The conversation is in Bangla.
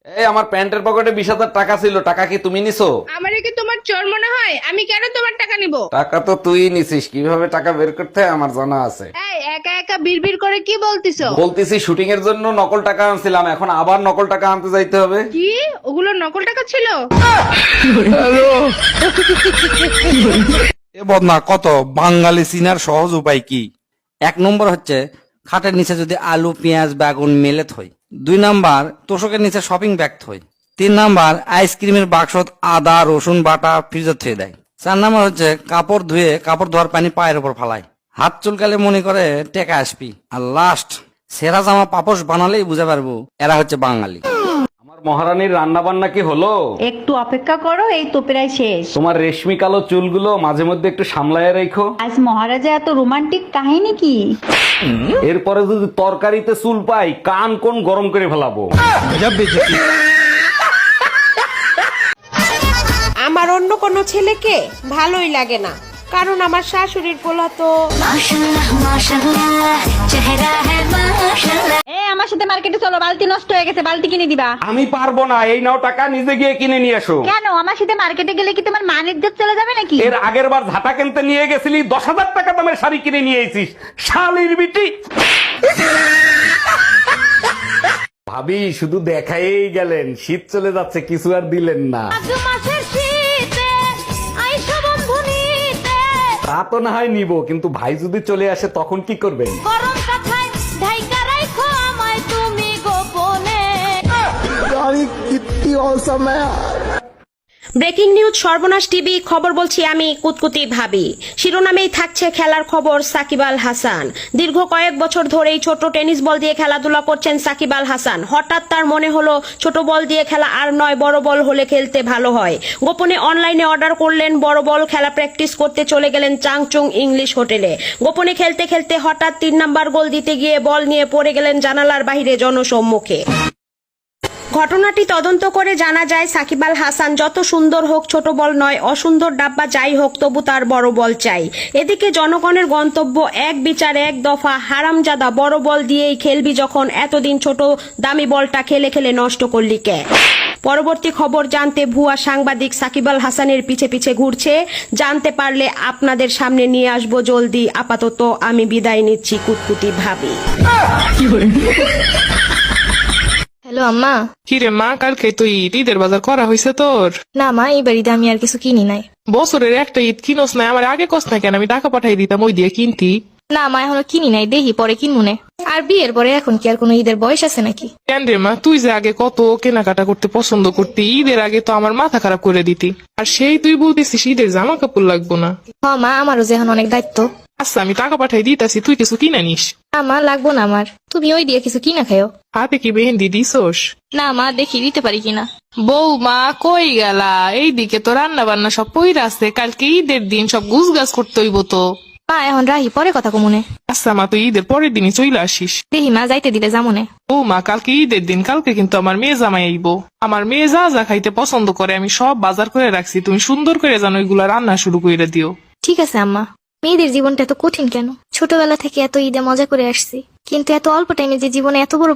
এই আমার প্যান্টের পকেটে 20,000 টাকা ছিল, টাকা কি তুমি নিছো? আমারে কি তোমার চোর মনে হয়? আমি কেন তোমার টাকা নিব? টাকা তো তুই নিছিস, কিভাবে টাকা বের করতে হয় আমার জানা আছে। এই একা একা বিড়বিড় করে কি বলতিছো? বলতেছি শুটিং এর জন্য নকল টাকা আনছিলাম, এখন আবার নকল টাকা আনতে যাইতে হবে। কি ওগুলো নকল টাকা ছিল? এ বদনা কত বাঙালি চিনার সহজ উপায় কি? 1 নম্বর হচ্ছে খাটের নিচে যদি আলু পেঁয়াজ বেগুন মেলে থই। 2 নাম্বার তোষকের নিচে শপিং ব্যাগ থই। 3 নাম্বার আইসক্রিমের বাক্সত আদা রসুন বাটা ফ্রিজে থুয়ে দেয়। 4 নাম্বার হচ্ছে কাপড় ধুয়ে কাপড় ধোয়ার পানি পায়ের উপর ফালায়। হাত চুলকালে মনে করে টেকা আসবি। আর লাস্ট সেরা জামা পাপোশ বানালেই বুঝে পারবো এরা হচ্ছে বাঙালি। আমার মহারানীর রান্না বান্না কি হলো? একটু অপেক্ষা করো, এই তো প্রায় শেষ। তোমার রেশমি কালো চুলগুলো মাঝে মধ্যে একটু সামলায় রেখো। আজ মহারাজা এত রোমান্টিক কাহিনী কি? এরপরে যদি তরকারিতে চুল পাই কান কোন গরম করে ফেলাবো। আমার অন্য কোনো ছেলেকে ভালোই লাগে না, কারণ আমার শাশুড়ির পোলা তো আমার সাথে মার্কেটে চলো, বালতি নষ্ট হয়ে গেছে, বালতি কিনে দিবা। আমি পারবো না, এই নাও টাকা, নিজে গিয়ে কিনে নিয়ে এসো। কেন? আমার সাথে মার্কেটে গেলে কি তোমার মান ইজ্জত চলে যাবে নাকি? এর আগের বার ঝাঁটা কিনতে নিয়ে গেছিলি, 10,000 টাকা দামের শাড়ি কিনে নিয়ে এসিস, শালির বিটি। ভাবি শুধু দেখাই গেলেন, শীত চলে যাচ্ছে, কিছু আর দিলেন না। তা তো না হয় নিব, কিন্তু ভাই যদি চলে আসে তখন কি করবেন? ব্রেকিং নিউজ সর্বনাশ টিভি খবর বলছি আমি কুতকুতি ভাবি। শিরোনামেই থাকছে খেলার খবর সাকিব আল হাসান। দীর্ঘ কয়েক বছর ধরেই ছোট টেনিস বল দিয়ে খেলাধুলা করছেন সাকিব আল হাসান। হঠাৎ তার মনে হলো ছোট বল দিয়ে খেলা আর নয়, বড় বল হলে খেলতে ভালো হয়। গোপনে অনলাইনে অর্ডার করলেন বড় বল, খেলা প্র্যাকটিস করতে চলে গেলেন চাংচুং ইংলিশ হোটেলে। গোপনে খেলতে খেলতে হঠাৎ 3 নাম্বার গোল দিতে গিয়ে বল নিয়ে পড়ে গেলেন জানালার বাইরে জনসম্মুখে। ঘটনাটি তদন্ত করে জানা যায় সাকিব আল হাসান যত সুন্দর হোক ছোট বল নয়, অসুন্দর ডাব্বা যাই হোক তবু তার বড় বল চাই। এদিকে জনগণের গন্তব্য এক বিচার এক দফা, হারামজাদা বড় বল দিয়েই খেলবি যখন, এতদিন ছোট দামি বলটা খেলে খেলে নষ্ট করলি কে? পরবর্তী খবর জানতে ভুয়া সাংবাদিক সাকিব আল হাসানের পিছে পিছে ঘুরছে। জানতে পারলে আপনাদের সামনে নিয়ে আসবো জলদি। আপাতত আমি বিদায় নিচ্ছি কুতকুতি ভাবি। হ্যালো আম্মা। কিরে মা, কালকে তো ঈদের বাজার করা হয়েছে তোর? না মা, এই বাড়িতে আমি আর কিছু কিনি নাই। বছরের একটা ঈদ কিনোস না? আমার আগে কস না কেন? আমি টাকা পাঠাই দিতাম, ওই দিয়ে কিনতি। না মা, এখনো কিনি নাই, দেখি পরে কিনবো। আর বিয়ের পরে এখন কি আর কোনো ঈদের বয়স আছে নাকি? কেন রে মা, তুই যে আগে কত কেনাকাটা করতে পছন্দ করতি, ঈদের আগে তো আমার মাথা খারাপ করে দিতি, আর সেই তুই বলতেছিস ঈদের জামা কাপড় লাগবো না। হ মা, আমারও যে এখন অনেক দায়িত্ব। আচ্ছা আমি টাকা পাঠাই দিতাছি, তুই কিছু কিনে নিস। না মা, লাগবো না আমার, তুমি ওই দিয়ে কিছু কিনা খাও। হাতে কি মেহেন্দি দিছোস? না মা, দেখি দিতে পারি কিনা। বৌমা কই গেলা? এইদিকে তো রান্না বান্না সব পইরা আছে, কালকে ঈদের দিন সব গুছ গাছ করতে হইব তো। মা এখন রাহি, পরে কথা কমুনে। আচ্ছা মা, তুই ঈদের পরের দিনই চলে আসিস। দেখি মা, যাইতে দিলে যামনে। ও মা, কালকে ঈদের দিন, কালকে কিন্তু আমার মেয়ে জামাই আইব। আমার মেয়ে যা যা খাইতে পছন্দ করে আমি সব বাজার করে রাখছি, তুমি সুন্দর করে জানো এগুলা রান্না শুরু করে দিও। ঠিক আছে আম্মা। মেয়েদের জীবনটা এত কঠিন কেন? ছোটবেলা থেকে এত ঈদে মজা করে আসছি, কিন্তু এত অল্প টাইমে যে জীবনে এত বড়